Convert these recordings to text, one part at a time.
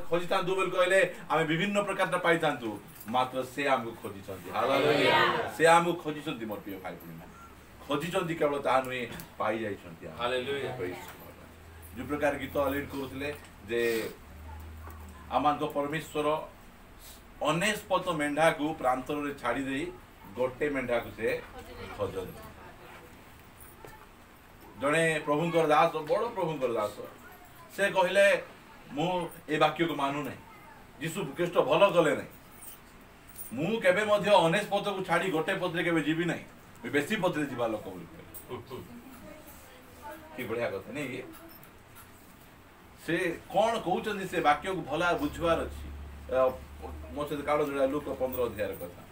खोजी था बोल कहले आमे विभिन्न प्रकार पाई थांतु मात्र से हमको खोजी छथि हालेलुया से हमको खोजी छथि मोर प्रिय भाई बहन खोजी छथि केवल ता नुहे पाई जाई छथि हालेलुया जो प्रकार गीत अलिड करूथिले जे आमान को परमेश्वर अनेस्पत मेंढा को प्रांतर रे छाड़ी देई गोटे मेंढा को से खोजन जने प्रभुंकर दास बड़ प्रभुंकर दास से कहले मु ए वाक्य को मानु नै यीशु ख्रीष्ट भलो गले नै मु केबे मध्य अनेस्पत को छाड़ी गोटे पद रे केबे जीवी नै बेसी पद रे जीवा लोक बोली की बढ़िया कथा नै से कौन कहउचंदी से वाक्य को भला बुझवार अछि मो से काढो जोडा लूक 15 अध्याय रे कथा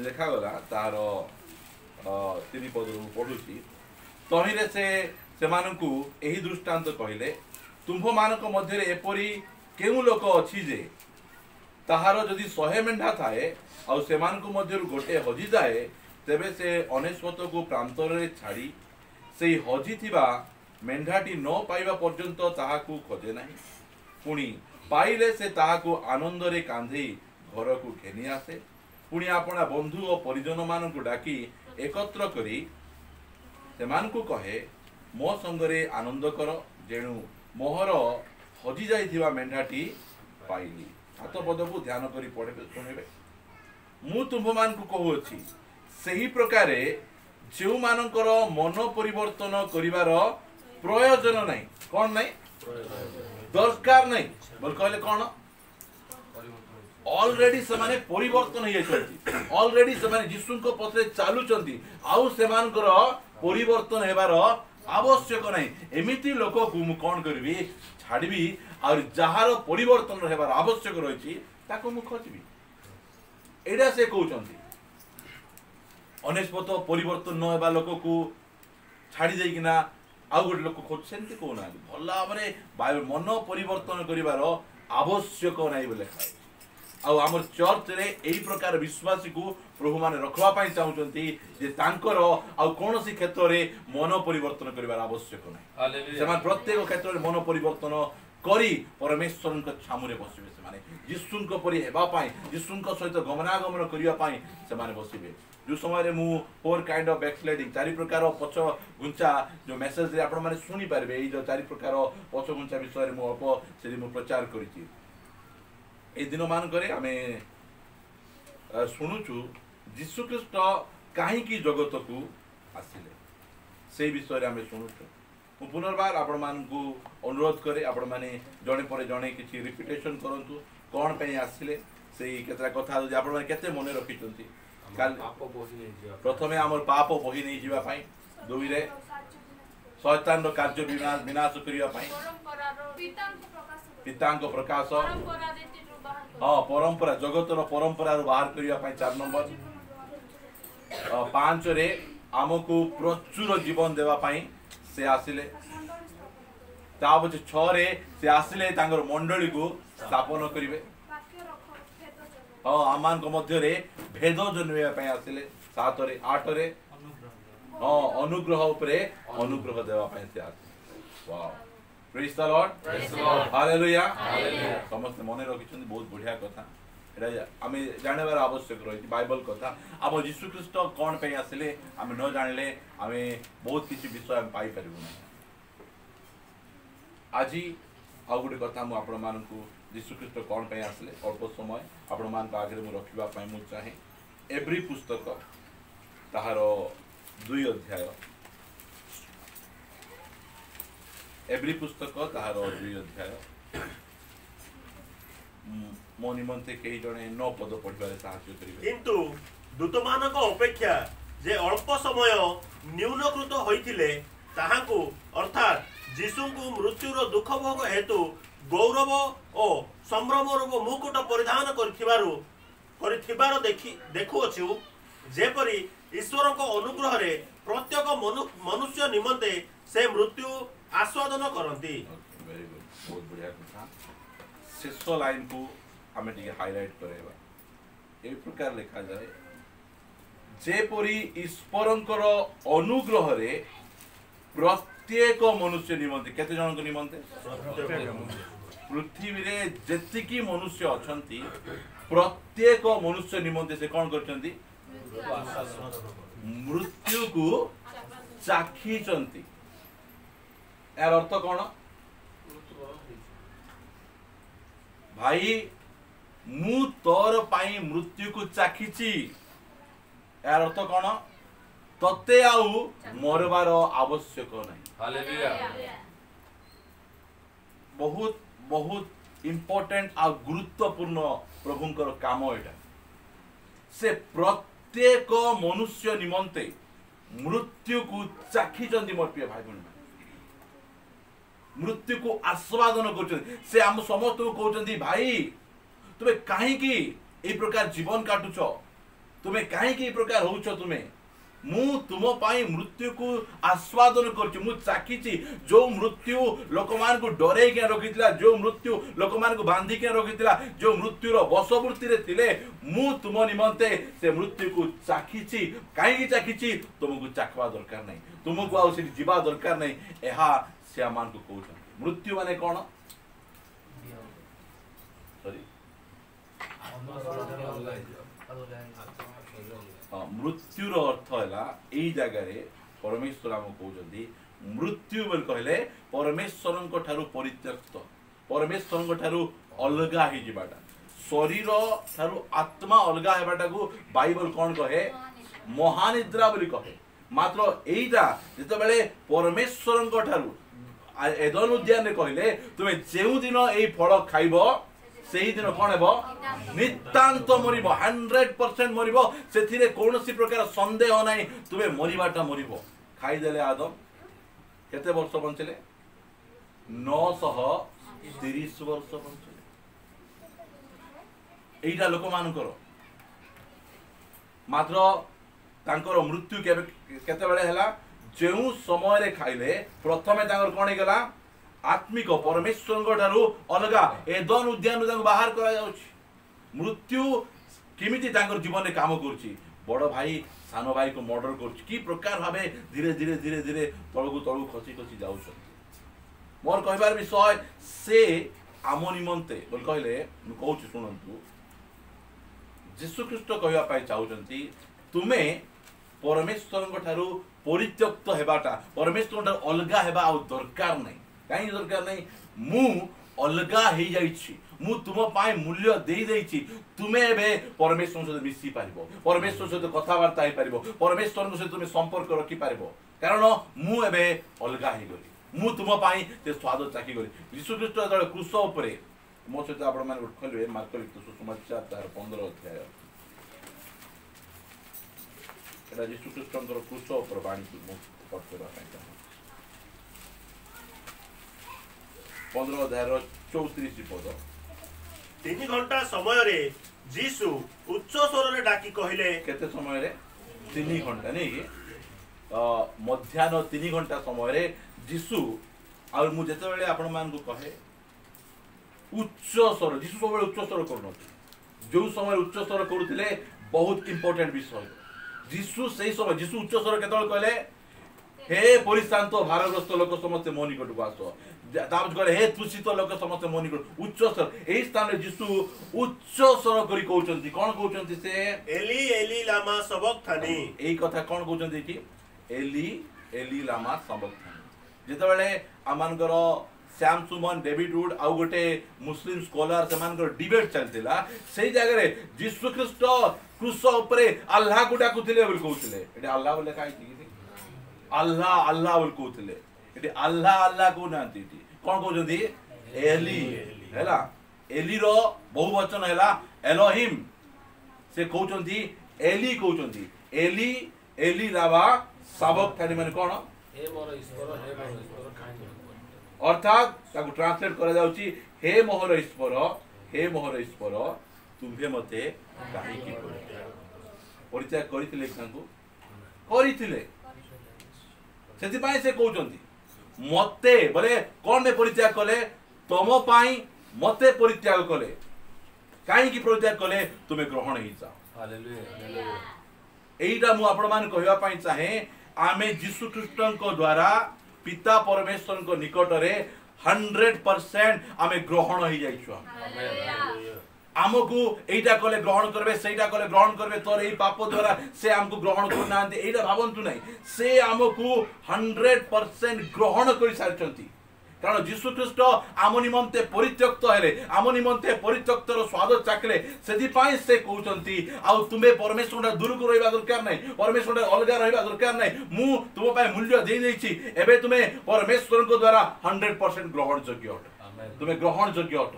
लिखा गला तार 3 पद पढ़ुची तहिरे से मानकु एही दृष्टांत कहिले तुंभ मानक मध्य एपरी केउ लोक अछि जे ताहार जदि 100 मेंढा थाए आ से मानकु मध्य गोटे हजि जाए तेबे से अनेस्वत को प्रांतर रे छाड़ी सेही हजि थिबा मेंढाटी न पाइबा पर्यंत ताहाकु खोजे नाही पुणी पाइले से ताहाकु आनंद रे कांधे घर को घेनी आसे पुणी आपना बंधु और परिजन मान को डाकी एकत्र करी से मान को कहे मो संगरे आनंद कर जेणु मोहर हजि जाइथिबा मेंढाटी पाइली हाथ पद को ध्यान करी पढ़े सुनेबे मु तुम मान को कहूची सही प्रकारे जो मानकर मन परिवर्तन करिवार प्रयोजन नहीं कौन नहीं दरकार नहीं बोल कहले कौन ऑलरेडी से माने परिवर्तन हो जाइछथि ऑलरेडी से माने यीशु को पथरे चालुचंती आउ से मानकर परिवर्तन हेबार आवश्यक नहीं एमिति लोक को मु कोन करबी छाड़बी और जहार परिवर्तन हेबार आवश्यक रहिछि ताको मु खोजबी एडा से कहउचंती अनेस्पत परिवर्तन न हेबा लोक को छाड़ी देई किना आउ गोटे लोक खोज सेंती कोना भला भाबरे बाइबल मन परिवर्तन करिवार आवश्यक नाही बोले खाय आउ हमर चर्च रे एही प्रकार विश्वासी को प्रभु माने रखवा पाई चाहुचंती जे तांकर आउ कोनोसी क्षेत्र रे मन परिवर्तन करिवार आवश्यक नाही समान प्रत्येक क्षेत्र रे मन परिवर्तन करी परमेश्वर को छामुरे बसिबे से माने यीशु को परि हेबा पाई यीशु को सहित गमनागमन करिया पाई से माने बसिबे जो समय रे मु फोर काइंड ऑफ बैकस्लाइडिंग चारि प्रकार पछ गुंचा जो मेसेज रे आपण माने सुनी पारबे ए जो चारि प्रकार पछ गुंचा विषय रे मु अल्प से मु प्रचार करिछि ए दिन मान करे आमे सुनुचु यीशु ख्रीष्ट काहे की जगत को आसिले से विषय रे आमे सुनुचु मु पुनर्बार आपण मान को अनुरोध करे आपण माने जणे परे जणे किछि रिपीटेशन करंतु कोन पे आसिले से केतरा कथा जे आपण माने केते मने रखिचंती काल प्रथमे हमर पाप बहि नै जीवा पाई दुई रे शैतान रो कार्य विनाश करिया पाई पितांक प्रकाश हाँ परंपरा जगत रो परंपरा रो बाहर करिया पाई 4 नंबर 5 रे हमको प्रचुर जीवन देवा पाई से आसिले ताबे 6 रे से आसिले तांगर मंडली को स्थापन करिवे हाँ आमान को मध्य रे भेद जन्मेवा पाई आसिले 7 रे 8 रे हाँ अनुग्रह उपरे अनुग्रह देवा पाई से आसिले wow praise the Lord hallelujah समस्त मने रखिछन बहुत बढ़िया कथा एटा आमे जानेबार आवश्यक रही बाइबल कथा अब यीशु ख्रीष्ट कोन पे आसिले आमे न जानले आमे बहुत किछि विषय हम पाई परिबो नै आजी आ गुटे कथा मु आपण मानकु यीशु ख्रीष्ट कोन पे आसिले अल्प समय आपण मान का आगे मु रखिबा पई मु चाहे एवरी पुस्तक ताहार 2 अध्याय एवरी पुस्तक ताहार 2 अध्याय मो निमंते कई जने 9 पद पढ़िबारे साहाय्य करिवे किंतु दूतमानक अपेक्षा जे अल्प समय न्यूनकृत होइथिले ताहाकु अर्थात यीशुଙ୍କୁ मृत्युर दुख भोग हेतु गौरव और संभ्रमर मुकुट परिधान करिथिबार देखुअछु जेपरि ईश्वर को अनुग्रह रे प्रत्येक मनुष्य निमंते से मृत्यु आस्वादन करती वेरी गुड बहुत बढ़िया कथा शेष लाइन को हमें टिके हाईलाइट करेबा ए प्रकार लिखा जाए जेपरी ईश्वरंकर अनुग्रह रे प्रत्येक मनुष्य निमंते केते जन को निमंते पृथ्वी रे जेतिकी मनुष्य अछंती प्रत्येक मनुष्य निमंते से कौन करछंती मृत्यु को चाखी चंती। यार अर्थ कौन भाई मु तोर पाई मृत्यु को चाखीची यार अर्थ कौन तते आउ मरबार आवश्यक नहीं। हालेलुया बहुत बहुत इम्पोर्टेंट आ गुरुत्वपूर्ण प्रभुंकर काम एटा से प्रत्येक मनुष्य निमंते मृत्यु को चाखी चंदी मोर प्रिय भाई बहन मृत्यु को आस्वादन कर से आम समस्त को कहते भाई तुम्हें कहीं ए प्रकार जीवन काटुच तुम्हें कहीं प्रकार होउछ तुम्हें मु तुम पाई मृत्यु को आस्वादन कर चाखी जो मृत्यु लोक मान को डरे के रखिथिला जो मृत्यु लोक मान को बांधी के रखिथिला जो मृत्युर बसवर्ती रे थिले मु तुम निमंते से मृत्यु को चाखी कहीं चाखी तुमको चाखवा दरकार नहीं तुमको आउ से जीवा दरकार नहीं एहा से मान को कहउछन मृत्यु माने कोन सॉरी मृत्युर अर्थ है यही जगह परमेश्वर आम कहते मृत्यु बोल कहले परमेश्वर ठारू परित्यक्त परमेश्वर ठारू अलगा हो जाटा शरीर ठारू आत्मा अलगा होबाटा को बाइबल कौन कहे महानिद्रा बोली कहे मात्र यहीटा जिते परमेश्वर ठारू एदन उद्यान कहले तुम्हें जो दिन यही फल खाइब से दिन कौन है नितांत मर 100% मर से कौन प्रकार संदेह ना तुम्हें मरवाटा मर खाईदे आदम केते वर्ष बंचले 930 वर्ष बंचले एटा लोक मानकर मात्र तांकर मृत्यु केते बेले हला जो समय खाइले प्रथमे तांकर कौन हो गला आत्मिक परमेश्वर ठारू अलगा एदन उद्यान बाहर करा जाउछि मृत्यु किमिति तांकर जीवन में काम करुछि बड़ भाई सान भाई को मर्डर करुछि की प्रकार भाबे धीरे धीरे धीरे धीरे तळकु तळु खसी खसी जाउछ मोर कहबार विषय से आम निमंते बोल कहले मु कहउछि सुनंतु यीशु ख्रीष्ट कहबा पाई चाहुचंती तुमे परमेश्वर ठारू परित्यक्त हेबाटा परमेश्वर ठारू अलगा हेबा आ दरकार नहीं कहीं दरकार नहीं मु अलगा हो जाइछि मु तुम पाए मूल्य दे देइछि तुमे एबे परमेश्वर सहित मिसी पारिबो परमेश्वर सहित कथावार्ता हो पारिबो परमेश्वर सहित तुमे संपर्क रखि पारिबो कारण मु एबे अलगा हो गली मु तुम पाए ते स्वाद चाखी गली यीशु ख्रीष्ट जळे क्रूस ऊपर मो सहित आपण माने खोलबे मार्क लिखित सुसमाचार तार 15 अध्याय एटा यीशु ख्रीष्टंकर क्रूस ऊपर बाणी मु पढिबा ପାଇଁ 15 अध्याय 34 पद 3 घंटा समय रे जीसु उच्च स्वर रे डाकी कहिले केते समय रे 3 घंटा नहीं कि मध्याह्न 3 घंटा समय रे जीसु आ मु जते बेले आपण मान को कहे उच्च स्वर जीसु सब बेले उच्च स्वर करनो जो समय उच्च स्वर करूथिले बहुत इंपोर्टेंट विषय जीसु सही समय जीसु उच्च स्वर केतल कहले हे परिशांत भारग्रस्त लोक समस्त मो निकट को आसो कहले हे तुषित लोक समस्त मो निकट उच्च स्वर एही स्थान रे जीसु उच्च स्वर करी कहउचंती कोन कहउचंती से एली एली लामा सबक्थानी एही कथा कोन कहउचंती कि एली एली लामा सबक्थानी जेते बेले आमानकर श्याम सुमन डेविड वुड आ गोटे मुस्लिम स्कॉलर से मानकर डिबेट चलतिला सेही जगह रे यीशु ख्रीष्ट क्रूस ऊपर अल्लाह को डाकुथिले बोल कहउथिले एटे अल्लाह बोले काई कि अल्लाह अल्लाह बोल कहउथिले एटे अल्लाह अल्लाह को नांती कौन कहउछंती एली हैला एली रो बहुवचन हैला एलोहिम से कहउछंती एली कहउछंती एली एली लावा सबक्थानी माने कोन हे मोर ईश्वर हे मोर ईश्वर काहे अर्थात ताकू ट्रांसलेट करा जाउची हे मोहर ईश्वर तुम्हे मते काहे की परिचय करिथिले तांकू करिथिले सेति पाई से कहउचंती मते बोले कोन में परित्याग कले तम पाई मते परित्याग कले काहे की परित्याग कले तुमे ग्रहण ही जाओ हालेलुया हालेलुया एईटा मु आपण मान कहवा पई चाहे आमे यीशु ख्रीष्टन द्वारा पिता परमेश्वर को निकट रे 100% आमे ग्रहण हो जाइछु आमको एटा कले ग्रहण करबे सेटा कले ग्रहण करबे तोर एई पाप द्वारा से हमको ग्रहण करना एटा भावंतु नहीं से हमको 100% ग्रहण कर सारचंती कारण यीशु ख्रीष्ट आम निमंते परित्यक्त हेले आम निमंते परित्यक्तर स्वाद चाकले सेति पई से कहउचंती आ तुमे परमेश्वर दूर को रहबा दरकार नै परमेश्वर अलगा रहबा दरकार नै मु तुम पई मूल्य दे देछि एबे तुमे परमेश्वर को द्वारा 100% ग्रहण योग्य हट तुमे ग्रहण योग्य हट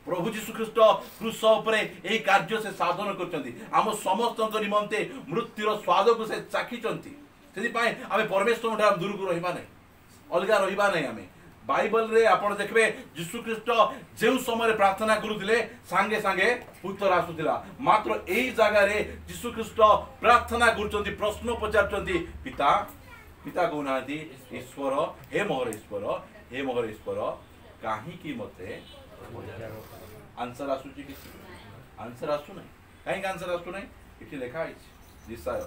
प्रभु यीशु ख्रीष्ट क्रूस उपरे एई कार्य से साधन करचंती आम समस्त निमंते मृत्युर स्वाद को से चाखिचंती सेति पई आमे परमेश्वर दूर को रहबा नै अलगा रहबा नै आमे बाइबल रे आपण देखबे यीशु ख्रीष्ट जे समय प्रार्थना करूथिले सांगे सांगे उत्तर आसुथिला मात्र एई जगह रे यीशु ख्रीष्ट प्रार्थना करचंती प्रश्न पचारचंती पिता पिता कहनाती ईश्वर हे मोहर ईश्वर काहे की मते आंसर आसुची कि आंसर आसु नै काहे आंसर आसु नै इति लिखा है दिसाय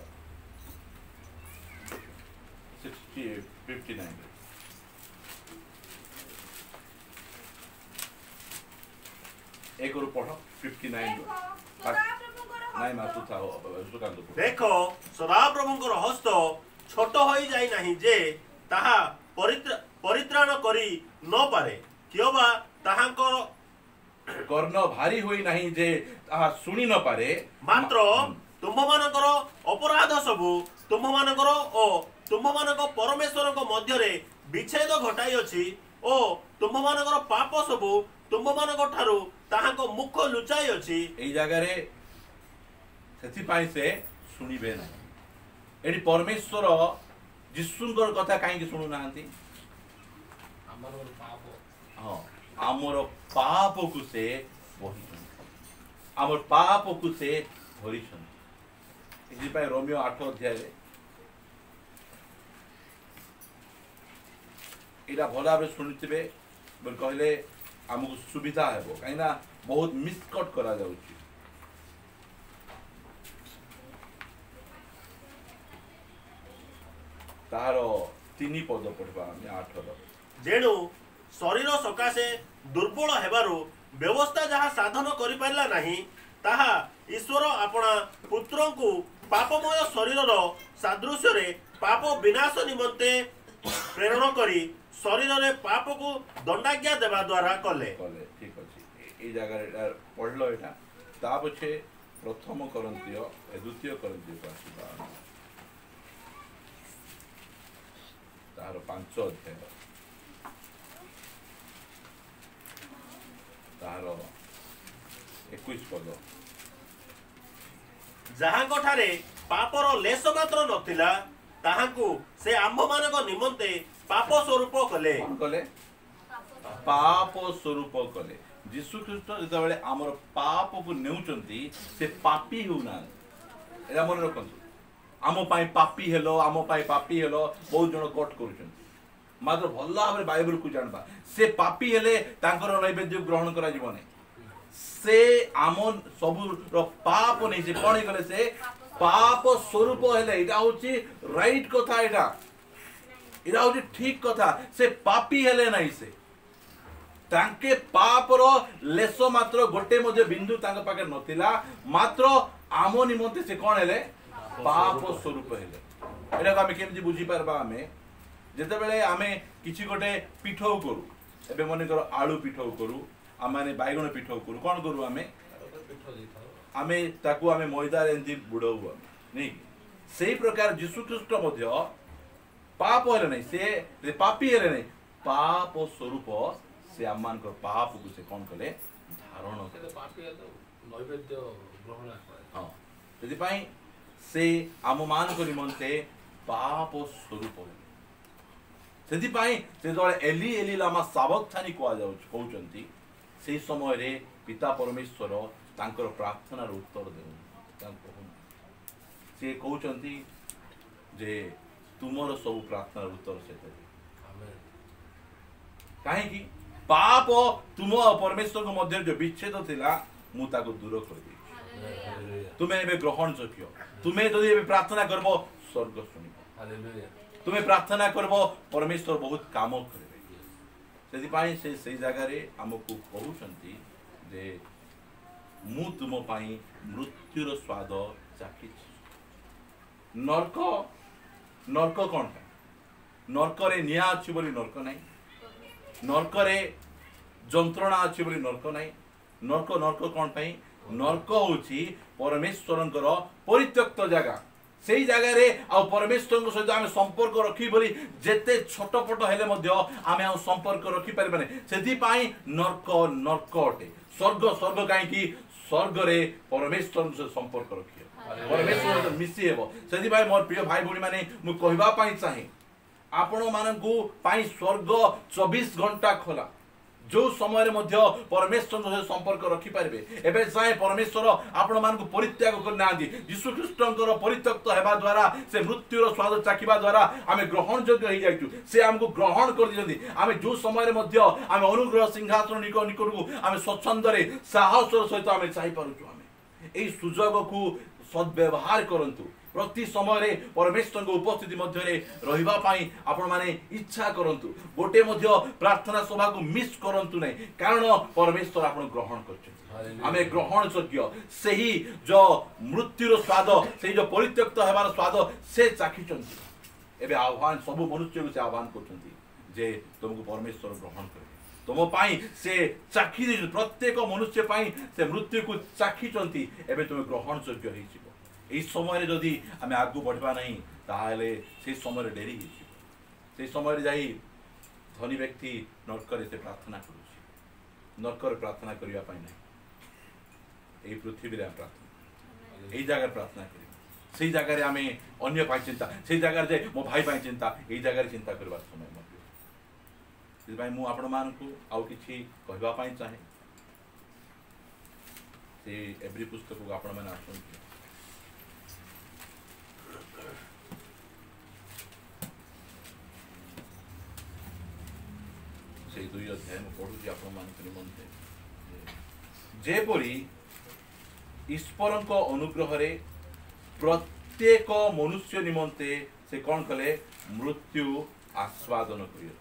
59 एक और पढ़ो 59 नहीं मासु था सुकांत देखो सदा प्रभुंकर हस्त छोट होई जाई नाही जे ताहा परित्राण करी न पारे कियोबा ताहांकर कर्ण भारी होई नाही जे ताहा सुनी न पारे मात्र तुममानकर अपराध सबु तुममानकर ओ तुममानक परमेश्वर को मध्य रे विच्छेद घटाई अछि ओ तुममानकर पाप सबु तुममानक ठारू ताहांको मुख लुचाई अछि एई जगह रे सेति पाई से सुनिबे ना एडी परमेश्वर जिसुंकर कथा काहे कि सुनु नांती हमर पाप हां हमर पाप को से बहिछन हमर पाप को से भरिछन एही पाई रोमियो 8 अध्याय रे एटा भला बे सुनिथिबे बोल कहले हमको सुविधा हेबो काहे ना बहुत मिसकट करा जाउची तारो 3 पद पढबा हम 8 रो जेणु शरीर सकाशे दुर्बल हेबारु व्यवस्था जहा साधन करि पारला नाही ताहा ईश्वर आपणा पुत्र को पापमय शरीर रो सादृश्य रे पाप विनाश निमंते प्रेरण करी शरीर रे पाप को दंडाज्ञा देवा द्वारा कले ठीक अछि ए जगह पढलो एटा ता पछे प्रथम करंतिय द्वितीय करंतिय पासिबा तार 5 अध्याय तार 21 पद जहां कोठारे पापर लेस मात्र नथिला ताहांकु से आम्भ मानक निमंते पाप स्वरूप कले कोन कले पाप स्वरूप कले यीशु ख्रीष्ट जेतबेले हमर पाप को नेउचंती से पापी होना एला मन रखंतु आम पाई पापी हेलो आम पाई पापी हेलो बहुत जण कोट करूचंती मात्र भल्ला भाबरे बाइबल को जानबा से पापी हेले तांकर नैवेद्य ग्रहण करा जीवन से आम सबु रो पाप नै से कोन कले से पाप स्वरूप हेले एटा होची राइट कथा एटा होची ठीक कथा से पापी हेले नै से तांके पाप रो लेसो मात्र गोटे मध्ये बिंदु तांका पाके नथिला मात्र आमो निमंते से कोन हेले पाप स्वरूप हेले एटा हम केमति बुझी परबा हमें जेते बेले हमें किछि गोटे पिठौ करू एबे मने करो आलू पिठौ करू आमाने बाइगण पिठौ करू कोन करू हमें ताकू हमें मैदा एंती बुडौ नहीं सेही प्रकार यीशु ख्रीष्ट मध्ये पाप हेले नै से पापी हेले नै पाप स्वरूप से आमान को पाप को से कोन कले धारण से पापी है तो नैवेद्य ग्रहण करे हां सेति पई से आम मान को निमंते पाप स्वरूप सेति पई से जो एली एली लामा सावधानी को जाउ कहउचंती से समय रे पिता परमेश्वर तांकर प्रार्थना रो उत्तर देउ तांको से कहउचंती जे तुमरो सब प्रार्थना रो उत्तर से दे आमेन काहे की पाप तुम परमेश्वर को मध्य जो विच्छेद थिला मु ताको दूर कर दी तुम्हें एबे ग्रहण योग्य तुम्हें जदि एबे प्रार्थना करबो स्वर्ग सुनिबो तुम्हें प्रार्थना करबो परमेश्वर बहुत काम करेबे से जगह रे हमको कहउछंती जे मु तुम पाई मृत्युर स्वाद चाखी नरक नरक कौन नरक रे निया अछि बोली नरक नाही नरक रे जंत्रणा अछि बोली नरक नाही नरक नरक कौन पाई नरक होछि परमेश्वरंकर परित्यक्त जगह सेई जगह रे आ परमेश्वर सहित आमे संपर्क रखी बोली जेते छोटपट हेले मध्य आमे आ संपर्क रखी परबाने सेति पाई नरक नरक अटे स्वर्ग स्वर्ग काई की स्वर्ग रे परमेश्वर से संपर्क रखी परमेश्वर मिसी हेबो सेति भाई मोर प्रिय भाई भणी माने मु कहबा पाई चाहे आपण मानकू पाई स्वर्ग 24 घंटा खोला जो समय मध्य परमेश्वर से संपर्क रखी पारे एबे जाए परमेश्वर आपण मानकू परित्याग कर नांदी यीशु ख्रीष्टंकर परित्यक्त हेबा द्वारा से मृत्युर स्वाद चाखिबा द्वारा आमे ग्रहण योग्य हो जाइतु से हमको ग्रहण कर दिजंदी आमे जो समय मध्य आमे अनुग्रह सिंहासन निकटकू आमे स्वच्छंद रे साहसर सहित आमे चाहि पारुछु आमे एई सुजोग को सद्व्यवहार करंतु प्रति समय परमेश्वर उपस्थिति मध्य रहिबा पाई आपण माने इच्छा करंतु गोटे मध्य प्रार्थना सभा को मिस करंतु नै कारण परमेश्वर आपण ग्रहण करछन आमे ग्रहण योग्य सेही जो मृत्युर स्वाद सेही जो परित्यक्त हेबार स्वाद से चाखिचंती एबे आह्वान सब मनुष्य को आह्वान करछंती जे तुमको परमेश्वर ग्रहण करे तुम पाई से चाखी दे प्रत्येक मनुष्य पाई से मृत्यु को चाखिचंती एबे तुम ग्रहण योग्य होई छिबो এই সময় যদি আমি আগু বঢ়বা নাই তাহলে সেই সময় ডেরি হইছি সেই সময় যাই ধনী ব্যক্তি নরকরে সে প্রার্থনা করুছি নরকরে প্রার্থনা করিবা পাই নাই এই পৃথিবীরে প্রার্থনা এই জায়গায় প্রার্থনা করি সেই জায়গায় আমি অন্য পাই চিন্তা সেই জায়গায় যে মো ভাই পাই চিন্তা এই জায়গায় চিন্তা করবার সময় মতে সেই ভাই মু আপন মানকু আউ কিছু কহিবা পাই চাহে সেই এভরি পুস্তকକୁ ଆପଣ ମାନେ ଆସନ୍ତୁ से 2 अध्याय में पढ़ुची आपण मानक निमंते जेपरी ईश्वरक अनुग्रह रे प्रत्येक मनुष्य निमंते से कौन कले मृत्यु आस्वादन करियो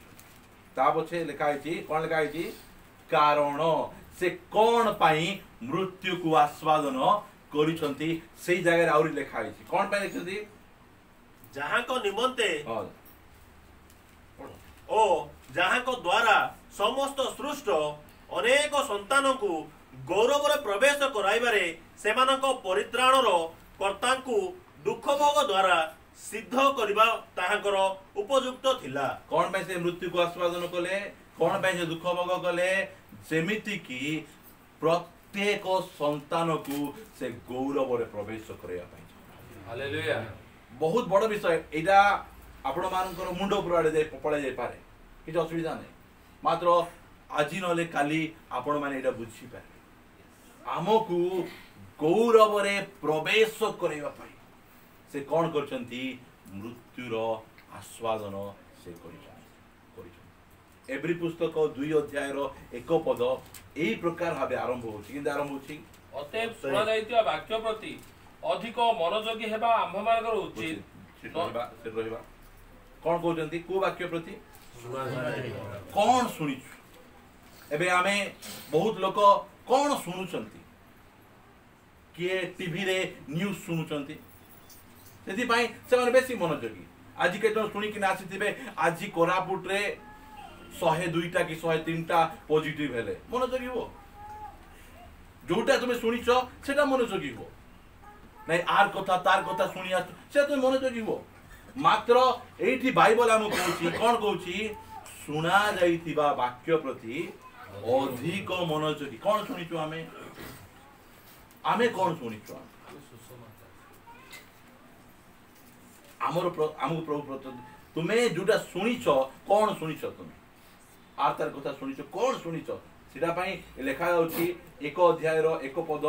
ता पछे लिखा है कौन लिखा है कारण से कौन पाई मृत्यु को आस्वादन करिसंती सेई जगह आउरी लिखा है कौन पाई लिखंती जहां को निमंते ओ जहां को द्वारा समस्त सृष्ट अनेक संतान को गौरव रे प्रवेश कराइबारे सेमानको परित्राणर कर्ता को दुख भोग द्वारा सिद्ध करबा ताहाकर उपयुक्त थिला कौन पे से मृत्यु को आस्वादन कले कौन पे से दुख भोग कले सेमिति की प्रत्येक संतान को से गौरव रे प्रवेश करया पाई हालेलुया बहुत बड़ विषय एटा आपण मानकर मुंड उपर आड़े जाय पपळे जाय पारे किछ असुविधा नै मात्र आज नले काली आपण माने एटा बुझी पारे हमकु गौरव रे प्रवेश करैबा पाई से कोन करचंती मृत्युर आस्वादन से करिछन एवरी पुस्तक 2 अध्याय रो 1 पद एई प्रकार भाबे आरंभ होछि किंतु आरंभ होछि अतएव सुना जायतिया वाक्य प्रति अधिक मनोयोगी हेबा आम्भ मानकर उचित से रहिबा कोन कहउचंती को वाक्य प्रति कौन शुणिछु एबे आमे बहुत लोक कौन शुणुचंती किए टीवी रे न्यूज शुणुचंती सेति पई से माने बेसी मनोयोगी आज के तो सुनी कि आसीथिबे आज कोरापुट रे 102टा कि 103टा पॉजिटिव हेले मनोयोगी हो जोटा तुमे शुनिछो सेटा मनोयोगी हो नहीं आर कथा तार कथा शुणी आस से तुम मनोयोगी हो मात्र एठी बाइबल हम कहूची कोन कहूची सुना जाइथिबा वाक्य प्रति अधिक मनोयोगी कोन सुनिछु आमे कोन सुनिछु हमको प्रभु तुम्हें जोटा शुणिछ कौन शुणिछ तुम आर तार कथा शुणिछ कौन शुणिछ सेटा पई लेखा होची 1 अध्याय रो 1 पद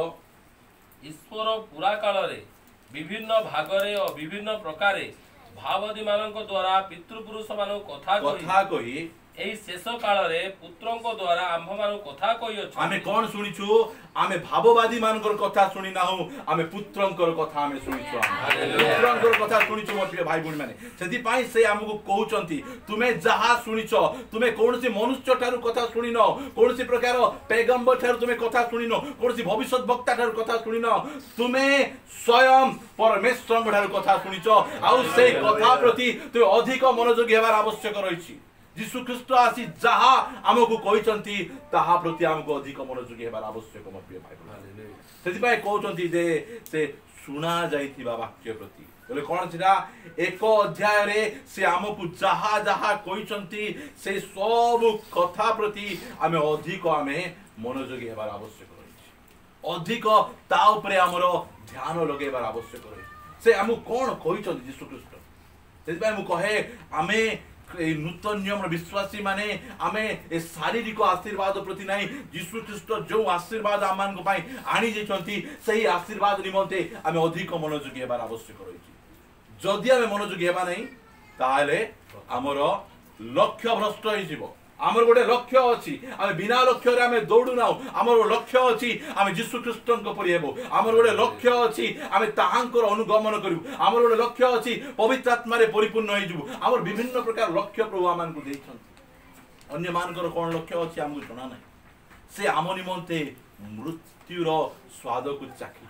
ईश्वर पुरा काल रे विभिन्न भाग रे और विभिन्न प्रकार भावदी मानक द्वारा पितृपुरुष मानक कथा कही एही शेष काल रे पुत्रंको द्वारा आम्भ मान कथा कहि अछि आमे कोन सुनिछु आमे भाववादी मानकर कथा सुनि नाहु आमे पुत्रंकर कथा आमे सुनिछु पुत्रंकर कथा सुनिछु मोर प्रिय भाई भउनी माने सेति पाई से हमकु कहउचंती तुमे जहा सुनिछो तुमे कोनसी मनुष्य ठारु कथा सुनिनो कोनसी प्रकार पैगंबर ठारु तुमे कथा सुनिनो कोनसी भविष्यत वक्ता ठारु कथा सुनिनो तुमे स्वयं परमेश्वर ठारु कथा सुनिछो आउ से कथा प्रति तुमे अधिक मनोयोगी हेबार आवश्यक रहिछि जीशु ख्रीष्ट आसी जहा आमको कहते ताहा प्रति आमको अधिक मनोयोगी हेबार आवश्यक मोर प्रिय भाई सेति पाई कहउचंती जे से सुना जाइथिबा वाक्य प्रति बोले कोन छिरा एक अध्याय रे से आमको जहा जहा कहउचंती से सब कथा प्रति आमे अधिक आमे मनोयोगी हेबार आवश्यक रहिछि अधिक ता ऊपर हमर ध्यान लगेबार आवश्यक रहिछि से आमको कोन कहउचंती जीशु ख्रीष्ट सेति पाई मु कहे आमे नूतन नियम विश्वासी माने आमे ए शारीरिक आशीर्वाद प्रति नहीं जीशु ख्रीष्ट जो आशीर्वाद आमान को पाई आनी जेचंती सही आशीर्वाद निमंते आमे अधिक मनोयोगी हेबार आवश्यक रहिछि जदि आमे मनोयोगी हेबा नहीं ताले हमर लक्ष्य भ्रष्ट होई जिवो आमर गोटे लक्ष्य अछि आमे बिना लक्ष्य रे आमे दौड़ू नाउ आमर लक्ष्य अछि आमे जीशु ख्रीष्टଙ୍କ परि हेबो आमर गोटे लक्ष्य अछि आमे ताहांकर अनुगमन करिबु आमर गोटे लक्ष्य अछि पवित्र आत्मा रे परिपूर्ण होई जिवु आमर विभिन्न प्रकार लक्ष्य प्रभु आमान को देइछन अन्य मानकर कोन लक्ष्य अछि हमकु जणा नै से आम निमंते मृत्युर स्वाद को चाखि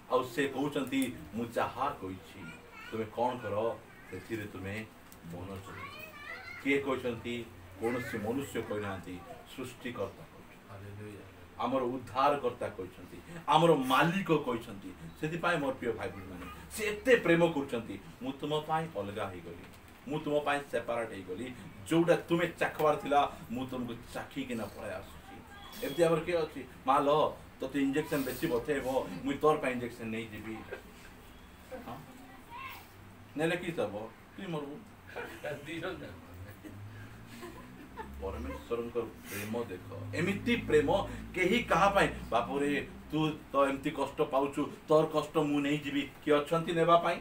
आ से कहउचंती मु चाहा कहिछि तुमे कोन करो सेथिरे तुमे मनोज के कहउचंती कौनसी मनुष्य कहना सृष्टिकर्ता आमर उद्धारकर्ता कहते आमर मालिक कहते से मोर प्रिय भाई भूमि मैंने से एते प्रेम करछंती मु तुम पाई अलगा हो गली मु तुम पाई सेपरेट हो गली जोटा तुम्हें चाखबार थिला मु तुमको चाखी कि ना पळे आसुची एमती हमर के अछि मा लो तते इंजेक्शन बेसी बथेबो मु तोर पाई इंजेक्शन नै दिबी हां नेले की तबो तू मरबू परमेश्वर प्रेम देख एमिति प्रेम केही कहा पाई बापुरे तू तो एमती कष्ट पाउछु तोर कष्ट मु नहीं जीवी कि अछंती नेबा पाई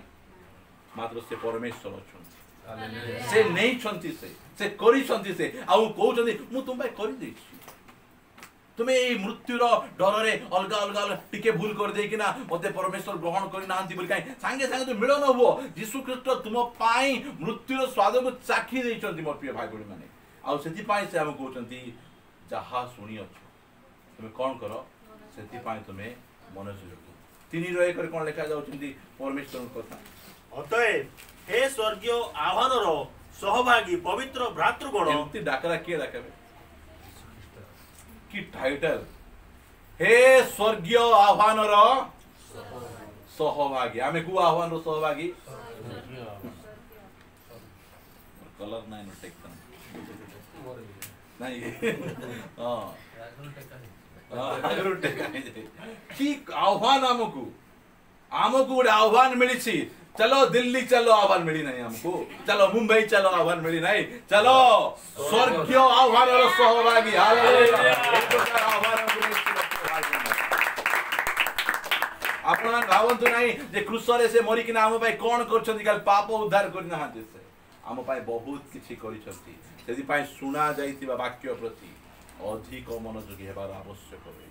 मात्र से परमेश्वर अछंती से नहीं छंती से करी छंती से आउ कहउ छंती मु तुम भाई करी देछि तुमे ए मृत्युर डर रे अलगा अलगा टिके भूल कर दे कि ना मते परमेश्वर ग्रहण करी नांती बोल काई संगे संगे तो मिलन हो यीशु ख्रीष्ट तुम पाई मृत्युर स्वाद को चाखी देइ छंती मोर प्रिय भाई बहन माने आउ सेति पाई से हम कहउचंती जहा सुनी अछ तुमे कोन करो सेति पाई तुमे मनोयोग तिनी रहे कर कोन लेखा जाउचंती परमेश्वर कथा अतएव हे स्वर्गीय आह्वान रो सहभागी पवित्र भ्रातृगण एमती डाकरा के डाकबे की टाइटल हे स्वर्गीय आह्वान रो सहभागी आमे को आह्वान रो सहभागी कलर नाइन टेक्सन नहीं कि आह्वान आमको गोटे आह्वान मिली चलो दिल्ली चलो आह्वान मिली नहीं हमको चलो मुंबई चलो आह्वान मिली नहीं चलो स्वर्गीय आह्वान सहभागी आपण भावंतु नहीं जे क्रूसरे से मरी किना हम पाई कोन करछंती काल पाप उद्धार करना हाते से हम पाई बहुत किछि करिसंती सेति पाई सुना जाइतिबा वाक्य प्रति अधिक मनोयोगी हेबार आवश्यक होय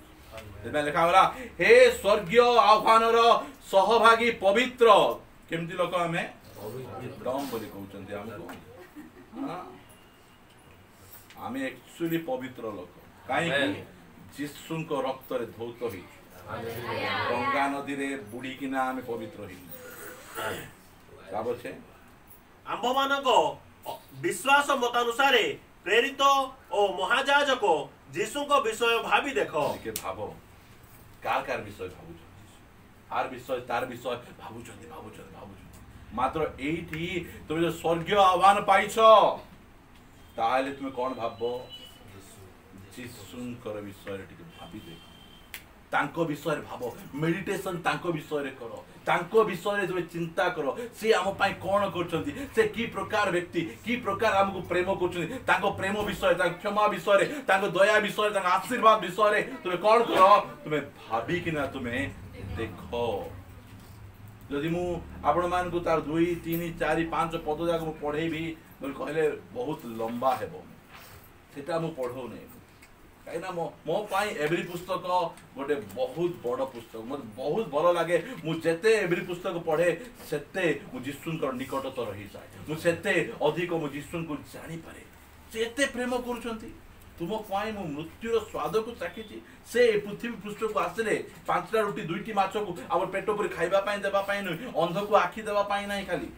जेबे लिखा होला हे स्वर्गीय आह्वानर सहभागी पवित्र केमती लोक हमें पवित्रम बोली कहउचंती हमको हां हमें एक्चुअली पवित्र लोक काई कि यीशु को रक्त रे धौत होई गंगा नदी रे बुडी किना हमें पवित्र होई काबो छे आंभ मानको विश्वास मतानुसारे प्रेरित और महाजाजक जीशु को विषय भावी देखो के भावो कार विषय भावु आर विषय तार विषय भावु मात्र एठी तुम जो स्वर्गीय आह्वान पाइछो ताले तुम कोन भाबो जीशुंकर विषय टिके भाबी देखो तांको विषय भाबो मेडिटेशन तांको विषय करो तांको विषय तुम चिंता करो से आम पाई कोन करछंती से की प्रकार व्यक्ति की प्रकार हमको प्रेम करछंती तांको प्रेम विषय तांको क्षमा विषय तांको दया विषय तांको आशीर्वाद विषय तुम कोन करो तुम भाबी किना तुम देखो जदि मु आपण मान को तार 2 3 4 5 पद जाक मु पढेबी बोल कहले बहुत लंबा हेबो सेटा मु पढ़ो नहीं कहीं मो पाई एवरी पुस्तक गोटे बहुत बड़ पुस्तक मत बहुत भल लगे मुझे एवरी पुस्तक पढ़े सेते मु जीशुंकर निकटतर रही जाए मुझे अधिक मु जीशु को जानी पारे से एते प्रेम करुछंती तुम पाई मु मृत्युर स्वाद को चाखी से पृथ्वी पृष्ठ को आसले 5टा रुटी 2टी माछ को आम पेट पर खाइबा पाई देबा पाई नहीं अंध को आखि देबा पाई नहीं खाली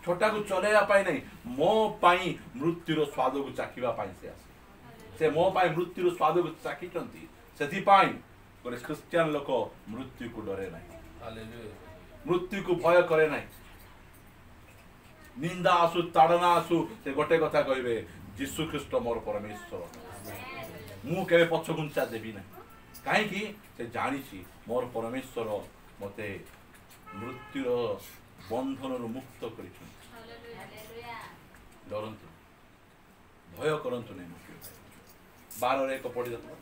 छोटा को चलेबा पाई नहीं मो पाई मृत्युर स्वाद को चाखिबा पाई से आसे से मो पाई मृत्युर स्वाद को चाखिचंती सेथि पाई गोटे क्रिश्चियन लोक मृत्यु को डरे नहीं हालेलुया मृत्यु को भय करे नहीं निंदा आसु ताड़ना आसु से गोटे कथा कहबे यीशु ख्रीष्ट मोर परमेश्वर मु केबे पछगुंचा देबी ना काहे कि से जानिछि मोर परमेश्वर मते मृत्युर बंधन मुक्त करिछन डरंतु भय करंतु नहीं मृत्यु 12 रे एक पढ़ी दतो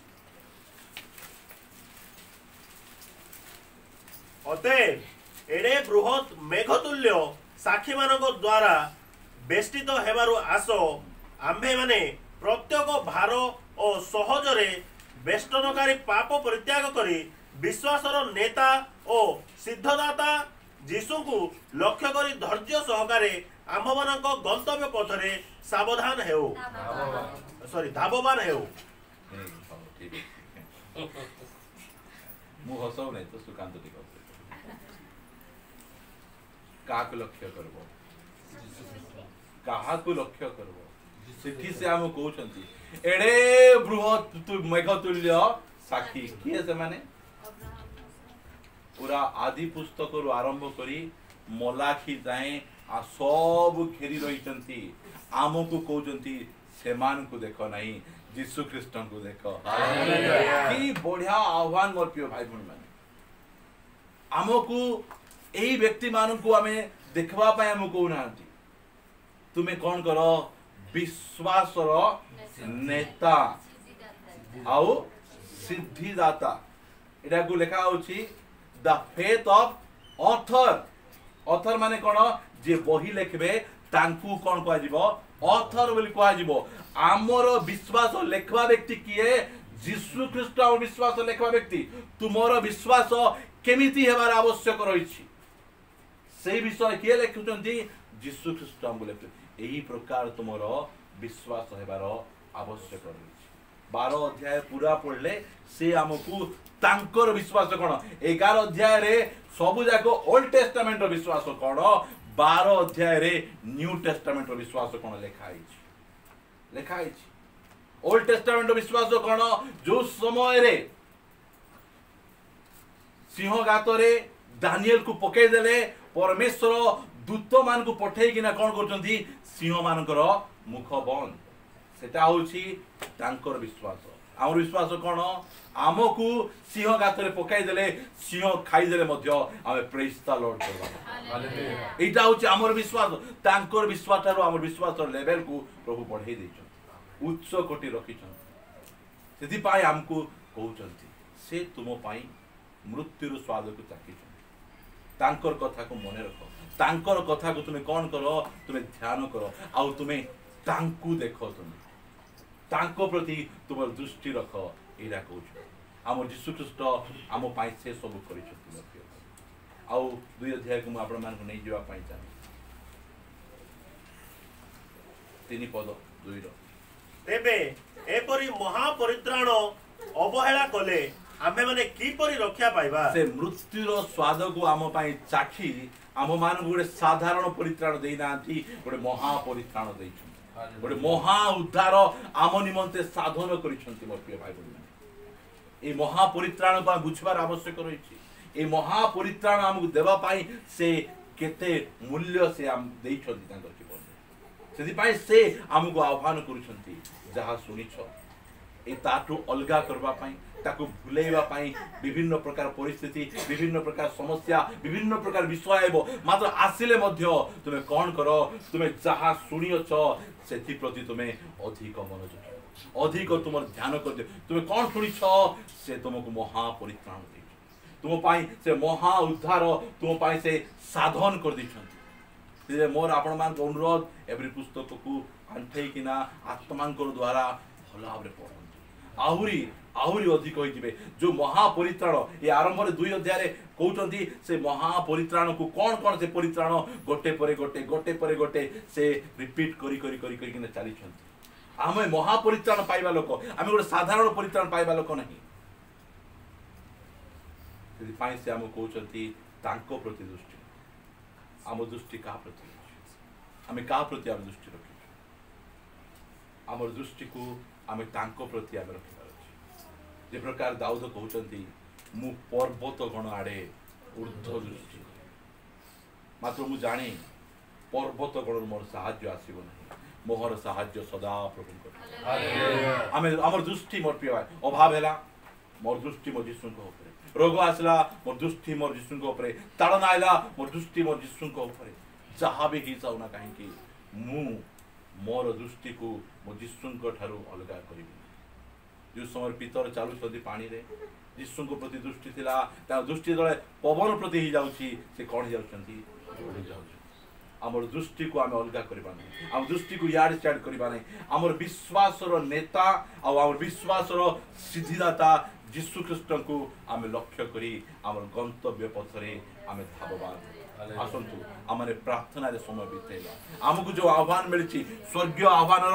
अते एडे बृहत मेघतुल्य साक्षी मानक द्वारा बेष्टित हेबारु आसो आम्भे माने प्रत्येक भार और सहजरे बेष्टनकारी पाप परित्याग करी विश्वासर नेता और सिद्धदाता जीशु को लक्ष्य करी धैर्य सहकारे आम्भमानक गंतव्य पथरे सावधान हेउ धाववान हेउ मु हसौ नहीं तो सुकांत टिक काक लक्ष्य करबो काहाकु लक्ष्य करबो सिद्धि से हम कहउछंती एडे बृहत मेघतुल्य साक्षी किए से माने पूरा आदि पुस्तक रु आरंभ करी मलाखी जाए आ सब घेरी रहिचंती आमको कहउछंती सेमान को देखो नहीं यीशु ख्रीष्ट को देखो की बढ़िया आह्वान मोर प्रिय भाई भूण माने आमको एही व्यक्ति मान को आमे देखबा पाए हम कहू नांती तुमे कौन करो विश्वासर नेता आउ सिद्धिदाता एटा को लिखा होची द फेथ ऑफ ऑथर माने कोन जे बही लिखबे तांकू कोन कह जिवो ऑथर बोली कह जिवो आमर विश्वास लेखवा व्यक्ति किए यीशु ख्रीष्ट और विश्वास लेखवा व्यक्ति तुमरो विश्वास केमिति हेबार आवश्यक रहिछि से विषय किए लिखुचंती यीशु ख्रीष्ट हम बोले एही प्रकार तुमरो विश्वास हेबार आवश्यक रहिछि 12 अध्याय पूरा पढ़ले से हमकु तांकर विश्वास कोन 11 अध्याय रे सब जाको ओल्ड टेस्टामेंट रो विश्वास कोन 12 अध्याय रे न्यू टेस्टामेंट रो विश्वास कोन लेखा आइछि ओल्ड टेस्टामेंट रो विश्वास कोन जो समय रे सिंह गात रे दानिएल को पकई देले परमेश्वर दूत मान को पठेई किना कोन करचंती सिंह मानकर मुख बंद सेटा होछि तांकर विश्वास आमर विश्वास कोन आमको सिंह गात रे पकई देले सिंह खाई देले मध्य आमे प्रेज द लॉर्ड करबा हालेलुया एटा होछि आमर विश्वास तांकर विश्वास रो आमर विश्वास लेवल को प्रभु बढ़ाई दैछन उच्च कोटि रखिछन सेति पाई हमको कहउचंती से तुम पाई मृत्युर स्वाद को चाखिछन तांकर कथा को मने रखो तांकर कथा को तुम्हें कौन करो तुम्हें ध्यान करो आउ तुम्हें तांकू देखो तुम्हें तांको प्रति तुम दृष्टि रख एरा कहूछ आम यीशु ख्रीष्ट आम पाई से सब करिछथि आउ 2 अध्याय को आपण मान को नै जीवा पाई चाहे 3 पद 2 रो तेबे एपरि महापरित्राण अवहेला कले आमे माने की परि रक्षा पाइबा से मृत्युर स्वाद को आम पाई चाखी आम मान गोटे साधारण परित्राण देई नांती गोटे महापरित्राण दैछन गोटे महा उद्धार आम निमंते साधन करिसंती मोर प्रिय भाई बहिनी ए महापरित्राण को बुझबार आवश्यक रहिछि ए महापरित्राण हमकु देबा पाई से केते मूल्य से हम दैछंती तांकर जीवन सेति पाई से हमकु आह्वान करिसंती जहा सुनिछो ए ताटू अलगा करबा पाई ताकू भुलेबा पाई विभिन्न प्रकार परिस्थिति विभिन्न प्रकार समस्या विभिन्न प्रकार विषय आइबो मात्र आसिले मध्य तुमे कोन करो तुमे जहा सुनियोछो सेति प्रति तुमे अधिक मनोयोग अधिक तुमर ध्यान कर दे तुमे कोन सुनिछो से तुमको महा परित्राण दे तुम पाई से महा उद्धार तुम पाई से साधन कर दिछन मोर आपण मान अनुरोध एवरी पुस्तक को आंठै किना आत्मांकर द्वारा भल भाव पढ़ु आहुरी आहुरी अधिक होइजिबे जो महापरित्राण ये आरंभ रे 2 अध्याय कहउचंती से महापरित्राण को कौन कौन से परित्राण गोटे परे गोटे से रिपीट करी करी करी करी किने चली छंती आमे महापरित्राण पाइबा लोक आमे गोटे साधारण परित्राण पाइबा लोक नहीं यदि पाई से हम कहउचंती तांको प्रति दृष्टि आम दृष्टि का प्रति आमे का प्रति आम दृष्टि रखी आम दृष्टि को आमे तांको प्रति आमे रखी जे प्रकार दाऊद कहते मु पर्वत गण आड़े ऊर्ध्व दृष्टि मात्र मु जानी पर्वत गण मोर साहाय्य आसीब नहीं मोहर साहाय्य सदा प्रभु आमे हमर दृष्टि मोर प्रिय अभाव हैला मोर दृष्टि मोर यीशु को ऊपर रोग आसला मोर दृष्टि मोर यीशु को ऊपर ताड़न आइला मोर दृष्टि मोर यीशु को ऊपर जहाँ भी ही जाऊना कहीं मु मोर दृष्टि को मोर यीशु को ठारू अलगा करिबि जो समय पितर चालू पानी रे यीशु को प्रति दृष्टि थिला ता दृष्टि दले पवन प्रति ही जाउची से कोन जाउछंती जोड़ी जाउछ हमर दृष्टि को आमे अलगा करबा नै हम दृष्टि को याड स्टार्ट करबा नै हमर विश्वास रो नेता आ हमर विश्वास रो सिद्धिदाता यीशु ख्रीष्ट को आमे लक्ष्य करी हमर गंतव्य पथरे आमे धावबान आसंतु हमरे प्रार्थना रे समय बितेला हमकु जो आह्वान मिलची स्वर्गीय आह्वान